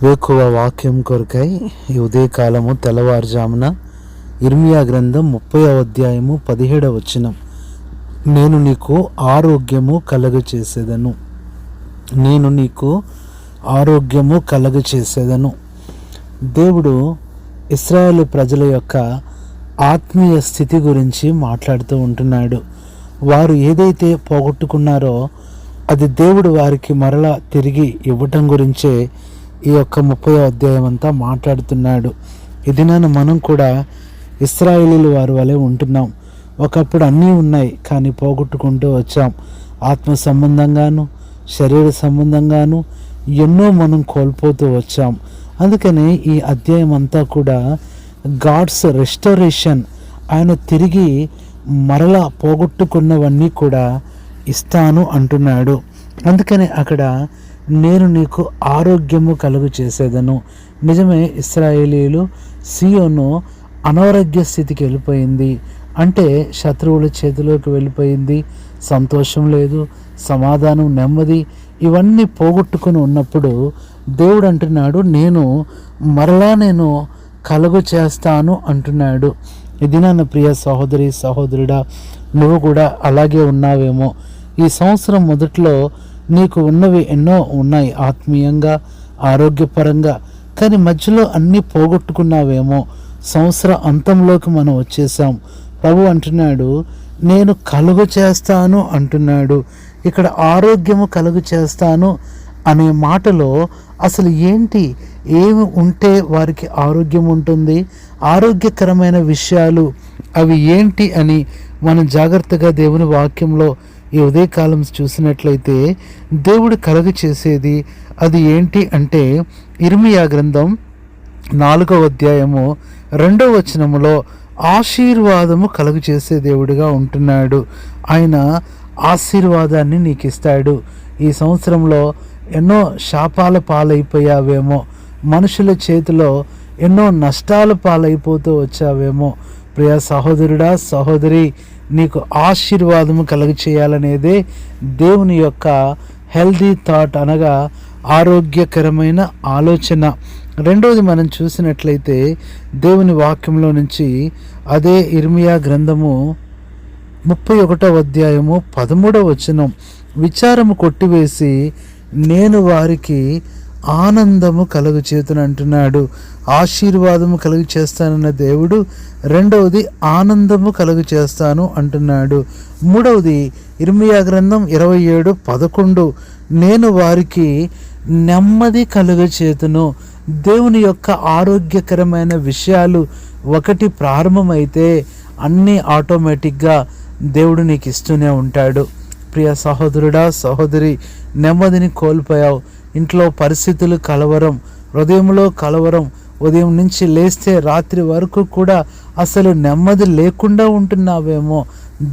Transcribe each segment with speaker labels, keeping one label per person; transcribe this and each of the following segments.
Speaker 1: వేకువ వాక్యం కొరకై ఈ ఉదయకాలము తెల్లవారుజామున ఇర్మియా గ్రంథం 30వ అధ్యాయము 17వ వచనం. నేను నీకు ఆరోగ్యము కలగచేసేదను, నేను నీకు ఆరోగ్యము కలగచేసేదను. దేవుడు ఇశ్రాయేలు ప్రజల యొక్క ఆత్మీయ స్థితి గురించి మాట్లాడుతూ ఉంటున్నాడు. వారు ఏదైతే పోగొట్టుకున్నారో అది దేవుడు వారికి మరలా తిరిగి ఇవ్వటం గురించే ఈ యొక్క 30వ అధ్యాయం అంతా మాట్లాడుతున్నాడు. ఇది మనం కూడా ఇశ్రాయేలీలు వారి వలె ఉంటున్నాం. ఒకప్పుడు అన్నీ ఉన్నాయి, కానీ పోగొట్టుకుంటూ వచ్చాం. ఆత్మ సంబంధంగాను శరీర సంబంధంగాను ఎన్నో మనం కోల్పోతూ వచ్చాం. అందుకనే ఈ అధ్యాయం అంతా కూడా గాడ్స్ రెస్టోరేషన్, ఆయన తిరిగి మరలా పోగొట్టుకున్నవన్నీ కూడా ఇస్తాను అంటున్నాడు. అందుకని అక్కడ నేను నీకు ఆరోగ్యము కలుగు చేసేదను. నిజమే, ఇశ్రాయేలీలు సియోను అనారోగ్య స్థితికి వెళ్ళిపోయింది, అంటే శత్రువుల చేతిలోకి వెళ్ళిపోయింది. సంతోషం లేదు, సమాధానం, నెమ్మది ఇవన్నీ పోగొట్టుకుని ఉన్నప్పుడు దేవుడు అంటున్నాడు, నేను కలుగు చేస్తాను అంటున్నాడు. ఇది నా ప్రియ సహోదరి సహోదరుడా, నువ్వు కూడా అలాగే ఉన్నావేమో. ఈ సంవత్సరం మొదట్లో నీకు ఉన్నవి ఎన్నో ఉన్నాయి, ఆత్మీయంగా ఆరోగ్యపరంగా, కానీ మధ్యలో అన్నీ పోగొట్టుకున్నావేమో. సంవత్సర అంతంలోకి మనం వచ్చేసాం. ప్రభు అంటున్నాడు, నేను కలుగు చేస్తాను అంటున్నాడు. ఇక్కడ ఆరోగ్యము కలుగు చేస్తాను అనే మాటలో అసలు ఏమి ఉంటే వారికి ఆరోగ్యం ఉంటుంది, ఆరోగ్యకరమైన విషయాలు అవి ఏంటి అని మనం జాగ్రత్తగా దేవుని వాక్యంలో ఈ ఉదయకాలం చూసినట్లయితే దేవుడు కలుగ చేసేది అది ఏంటి అంటే, ఇర్మియా గ్రంథం 4వ అధ్యాయము 2వ వచనములో ఆశీర్వాదము కలుగ చేసే దేవుడిగా ఉంటున్నాడు. ఆయన ఆశీర్వాదాన్ని నీకు ఇస్తాడు. ఈ సంవత్సరంలో ఎన్నో శాపాల పాలైపోయావేమో, మనుషుల చేతిలో ఎన్నో నష్టాల పాలైపోతూ వచ్చావేమో. ప్రియ సహోదరుడా సహోదరి, నీకు ఆశీర్వాదము కలుగ చేయాలనేదే దేవుని యొక్క హెల్దీ థాట్, అనగా ఆరోగ్యకరమైన ఆలోచన. రెండవది మనం చూసినట్లయితే దేవుని వాక్యంలో నుంచి అదే ఇర్మియా గ్రంథము 31వ అధ్యాయము 13వ వచనం, విచారము కొట్టివేసి నేను వారికి ఆనందము కలుగు చేతును అంటున్నాడు. ఆశీర్వాదము కలుగు చేస్తానన్న దేవుడు రెండవది ఆనందము కలుగు చేస్తాను అంటున్నాడు. మూడవది ఇర్మియా గ్రంథం 27:11, నేను వారికి నెమ్మది కలుగు చేతును. దేవుని యొక్క ఆరోగ్యకరమైన విషయాలు ఒకటి ప్రారంభమైతే అన్నీ ఆటోమేటిక్గా దేవుడు నీకు ఇస్తూనే ఉంటాడు. ప్రియ సహోదరుడా సహోదరి, నెమ్మదిని కోల్పోయావు, ఇంట్లో పరిస్థితులు కలవరం, హృదయంలో కలవరం, ఉదయం నుంచి లేస్తే రాత్రి వరకు కూడా అసలు నెమ్మది లేకుండా ఉంటున్నావేమో.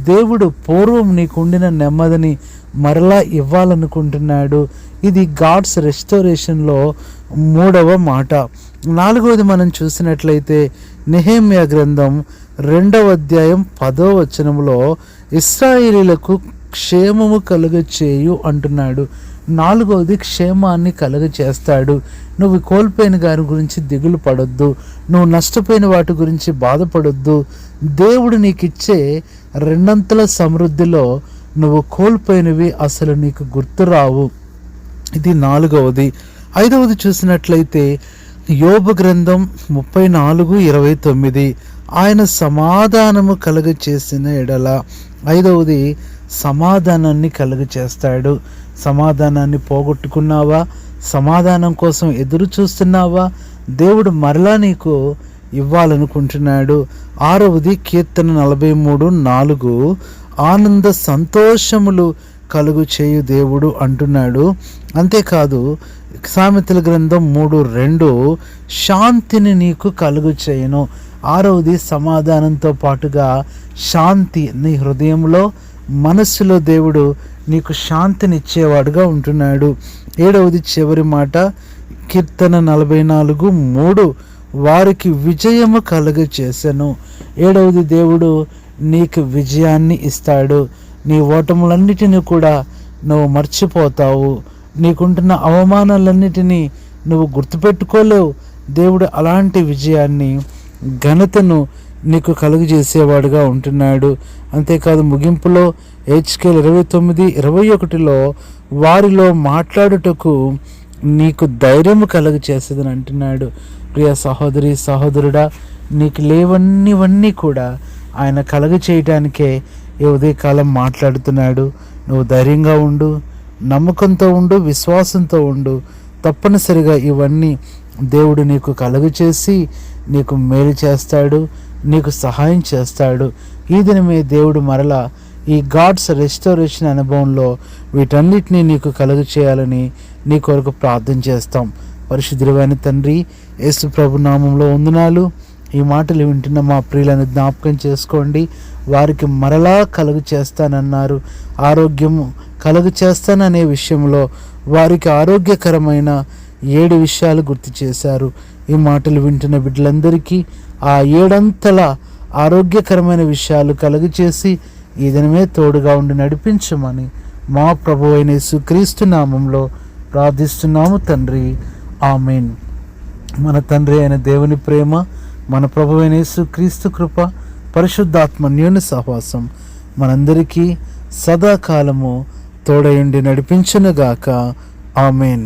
Speaker 1: దేవుడు పూర్వం నీకుండిన నెమ్మదిని మరలా ఇవ్వాలనుకుంటున్నాడు. ఇది గాడ్స్ రెస్టోరేషన్లో 3వ మాట. 4వది మనం చూసినట్లయితే నెహెమ్యా గ్రంథం 2వ అధ్యాయం 10వ వచనంలో ఇశ్రాయేలీలకు క్షేమము కలుగ చేయు అంటున్నాడు. 4వది క్షేమాన్ని కలుగ చేస్తాడు. నువ్వు కోల్పోయిన గారి గురించి దిగులు పడొద్దు, నువ్వు నష్టపోయిన వాటి గురించి బాధపడొద్దు. దేవుడు నీకు ఇచ్చే రెండంతల సమృద్ధిలో నువ్వు కోల్పోయినవి అసలు నీకు గుర్తురావు. ఇది 4వది. 5వది చూసినట్లయితే యోబు గ్రంథం 34:29, ఆయన సమాధానము కలుగ చేసిన ఎడల. 5వది సమాధానాన్ని కలుగ చేస్తాడు. సమాధానాన్ని పోగొట్టుకున్నావా? సమాధానం కోసం ఎదురు చూస్తున్నావా? దేవుడు మరలా నీకు ఇవ్వాలనుకుంటున్నాడు. 6వది కీర్తన 43:4, ఆనంద సంతోషములు కలుగు చేయు దేవుడు అంటున్నాడు. అంతేకాదు సామెతల గ్రంథం 3:2, శాంతిని నీకు కలుగు చేయను. 6వది సమాధానంతో పాటుగా శాంతి. నీ హృదయంలో మనస్సులో దేవుడు నీకు శాంతినిచ్చేవాడుగా ఉంటున్నాడు. 7వది చివరి మాట, కీర్తన 44:3, వారికి విజయము కలుగ చేసెను. 7వది దేవుడు నీకు విజయాన్ని ఇస్తాడు. నీ ఓటములన్నిటినీ కూడా నువ్వు మర్చిపోతావు. నీకుంటున్న అవమానాలన్నిటినీ నువ్వు గుర్తుపెట్టుకోలేవు. దేవుడు అలాంటి విజయాన్ని, ఘనతను నీకు కలుగజేసేవాడుగా ఉంటున్నాడు. అంతేకాదు ముగింపులో హెచ్కేల్ 29:21 వారిలో మాట్లాడుటకు నీకు ధైర్యము కలుగజేసేదని అంటున్నాడు. ప్రియ సహోదరి సహోదరుడా, నీకు లేవన్నీవన్నీ కూడా ఆయన కలుగ చేయటానికే ఈ ఉదయకాలం మాట్లాడుతున్నాడు. నువ్వు ధైర్యంగా ఉండు, నమ్మకంతో ఉండు, విశ్వాసంతో ఉండు. తప్పనిసరిగా ఇవన్నీ దేవుడు నీకు కలుగ చేసి నీకు మేలు చేస్తాడు, నీకు సహాయం చేస్తాడు. ఈ దినమే దేవుడు మరలా ఈ గాడ్స్ రెస్టోరేషన్ అనుభవంలో వీటన్నిటినీ నీకు కలుగ చేయాలని నీ కొరకు ప్రార్థన చేస్తాం. పరిశుద్ధుడైన తండ్రి, యేసు ప్రభు నామంలో వందనాలు. ఈ మాటలు వింటున్న మా ప్రియులను జ్ఞాపకం చేసుకోండి. వారికి మరలా కలుగు చేస్తానన్నారు. ఆరోగ్యము కలుగు చేస్తాననే విషయంలో వారికి ఆరోగ్యకరమైన 7 విషయాలు గుర్తు చేశారు. ఈ మాటలు వింటున్న బిడ్డలందరికీ ఆ 7 అంతల ఆరోగ్యకరమైన విషయాలు కలుగు చేసి ఈ దినమే తోడుగా ఉండి నడిపించమని మా ప్రభువైన యేసుక్రీస్తు నామంలో ప్రార్థిస్తున్నాము తండ్రి. ఆమేన్. మన తండ్రి అయిన దేవుని ప్రేమ, మన ప్రభువైన యేసుక్రీస్తు కృప, పరిశుద్ధాత్మ అన్యోన్య సహవాసం మనందరికీ సదాకాలము తోడయుండి నడిపించునుగాక. ఆమేన్.